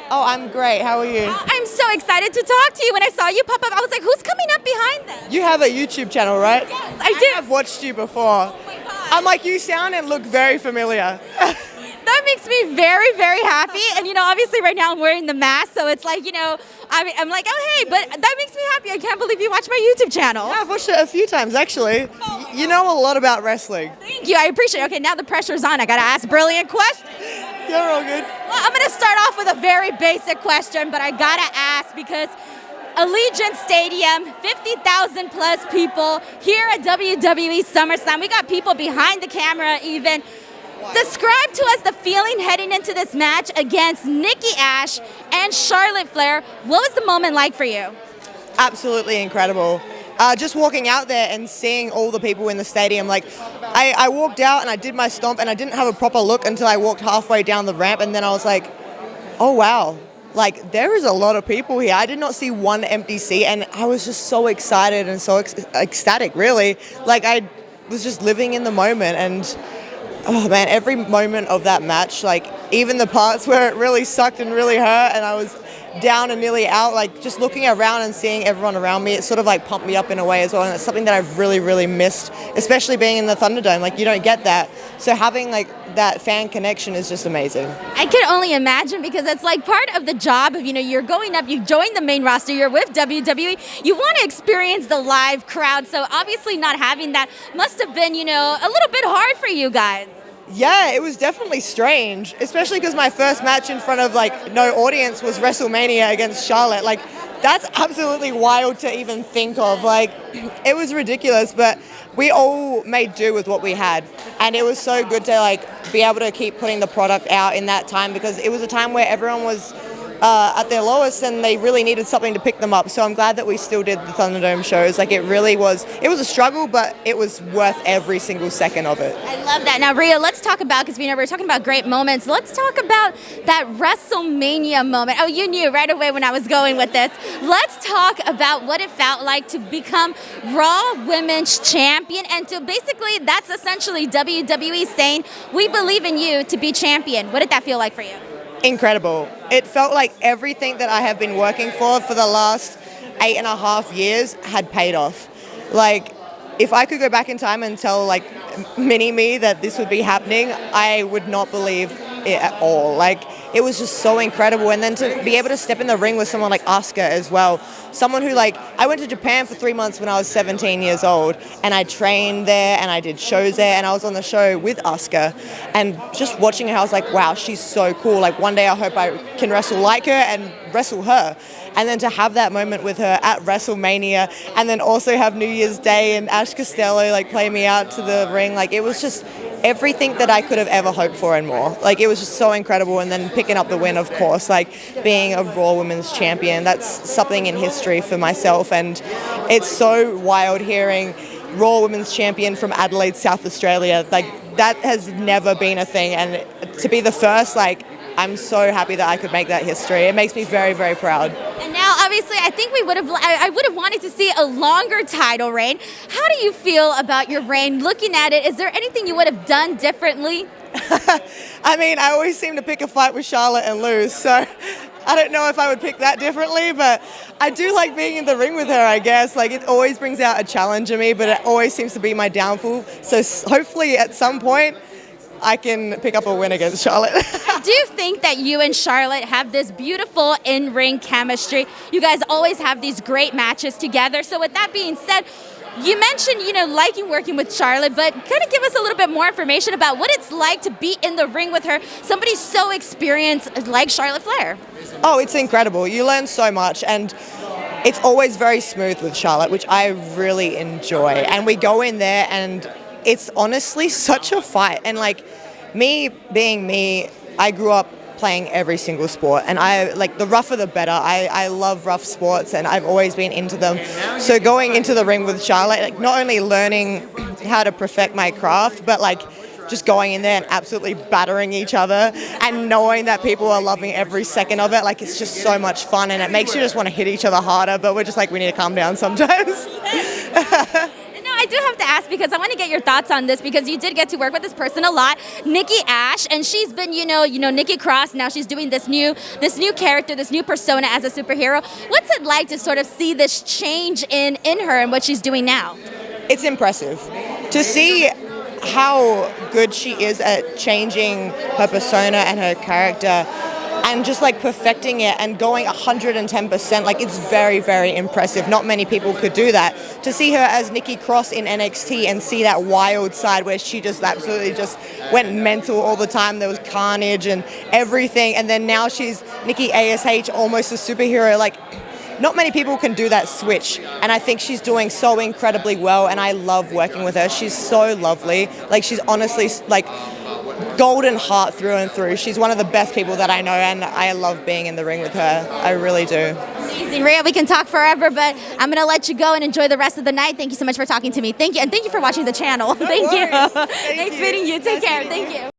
Oh, I'm great. How are you? I'm so excited to talk to you. When I saw you pop up, I was like, who's coming up behind them? You have a YouTube channel, right? Yes, I do. I've watched you before. Oh my God. I'm like, you sound and look very familiar. That makes me very, very happy. And, obviously right now I'm wearing the mask, so it's like, I'm like, oh, hey, but that makes me happy. I can't believe you watch my YouTube channel. Yeah, I've watched it a few times, actually. You know a lot about wrestling. Thank you. I appreciate it. Okay, now the pressure's on. I got to ask brilliant questions. You're all good. Well, I'm going to start off with a very basic question, but I got to ask because Allegiant Stadium, 50,000 plus people here at WWE Summerslam. We got people behind the camera even. Describe to us the feeling heading into this match against Nikki Ash and Charlotte Flair. What was the moment like for you? Absolutely incredible. Just walking out there and seeing all the people in the stadium, like I walked out and I did my stomp and I didn't have a proper look until I walked halfway down the ramp, and then I was like, oh wow, like there is a lot of people here. I did not see one empty seat, and I was just so excited and so ecstatic, really. Like I was just living in the moment, and oh man, every moment of that match, like even the parts where it really sucked and really hurt and I was down and nearly out, like just looking around and seeing everyone around me, it sort of like pumped me up in a way as well, and it's something that I've really, really missed, especially being in the Thunderdome. Like you don't get that. So having like that fan connection is just amazing. I can only imagine, because it's like part of the job of, you're going up, you joined the main roster, you're with WWE, you want to experience the live crowd, so obviously not having that must have been, a little bit hard for you guys. Yeah, it was definitely strange, especially because my first match in front of like no audience was WrestleMania against Charlotte. Like that's absolutely wild to even think of. Like it was ridiculous, but we all made do with what we had, and it was so good to like be able to keep putting the product out in that time, because it was a time where everyone was at their lowest and they really needed something to pick them up. So I'm glad that we still did the Thunderdome shows. Like it was a struggle, but it was worth every single second of it. I love that. Now, RHEA, let's talk about, because we're talking about great moments. Let's talk about that WrestleMania moment. Oh, you knew right away when I was going with this. Let's talk about what it felt like to become Raw Women's Champion, and to basically, that's essentially WWE saying, we believe in you to be champion. What did that feel like for you? Incredible. It felt like everything that I have been working for the last 8.5 years had paid off. Like, if I could go back in time and tell like mini me that this would be happening, I would not believe it at all. Like, it was just so incredible. And then to be able to step in the ring with someone like Asuka as well, someone who I went to Japan for 3 months when I was 17 years old, and I trained there and I did shows there, and I was on the show with Asuka, and just watching her, I was like, wow, she's so cool. Like one day I hope I can wrestle like her and wrestle her. And then to have that moment with her at WrestleMania, and then also have New Year's Day and Ash Costello like play me out to the ring, like it was just everything that I could have ever hoped for and more. Like it was just so incredible. And then picking up the win, of course, like being a Raw Women's Champion, that's something in history for myself. And it's so wild hearing Raw Women's Champion from Adelaide, South Australia. Like that has never been a thing, and to be the first, like I'm so happy that I could make that history. It makes me very, very proud. And now, obviously, I think I would have wanted to see a longer title reign. How do you feel about your reign? Looking at it, is there anything you would have done differently? I mean, I always seem to pick a fight with Charlotte and lose, so I don't know if I would pick that differently, but I do like being in the ring with her, I guess. Like, it always brings out a challenge in me, but it always seems to be my downfall. So hopefully at some point, I can pick up a win against Charlotte. I do think that you and Charlotte have this beautiful in-ring chemistry. You guys always have these great matches together. So with that being said, you mentioned, liking working with Charlotte, but kind of give us a little bit more information about what it's like to be in the ring with her, somebody so experienced like Charlotte Flair. Oh, it's incredible. You learn so much, and it's always very smooth with Charlotte, which I really enjoy. And we go in there and it's honestly such a fight. And like me being me, I grew up playing every single sport, and I like the rougher the better. I love rough sports, and I've always been into them. So going into the ring with Charlotte, like not only learning how to perfect my craft, but like just going in there and absolutely battering each other, and knowing that people are loving every second of it. Like it's just so much fun, and it makes you just want to hit each other harder, but we're just like, we need to calm down sometimes. I do have to ask because I want to get your thoughts on this because you did get to work with this person a lot, Nikki Ash, and she's been, you know, Nikki Cross. Now she's doing this new character, this new persona as a superhero. What's it like to sort of see this change in her and what she's doing now? It's impressive to see how good she is at changing her persona and her character and just like perfecting it and going 110%. Like, it's very, very impressive. Not many people could do that. To see her as Nikki Cross in NXT and see that wild side where she just absolutely just went mental all the time. There was carnage and everything. And then now she's Nikki ASH, almost a superhero. Like, not many people can do that switch, and I think she's doing so incredibly well, and I love working with her. She's so lovely. Like, she's honestly like golden heart through and through. She's one of the best people that I know, and I love being in the ring with her. I really do. Amazing. RHEA, we can talk forever, but I'm going to let you go and enjoy the rest of the night. Thank you so much for talking to me. Thank you, and thank you for watching the channel. Thank you. Nice meeting you. Take care. Thank you.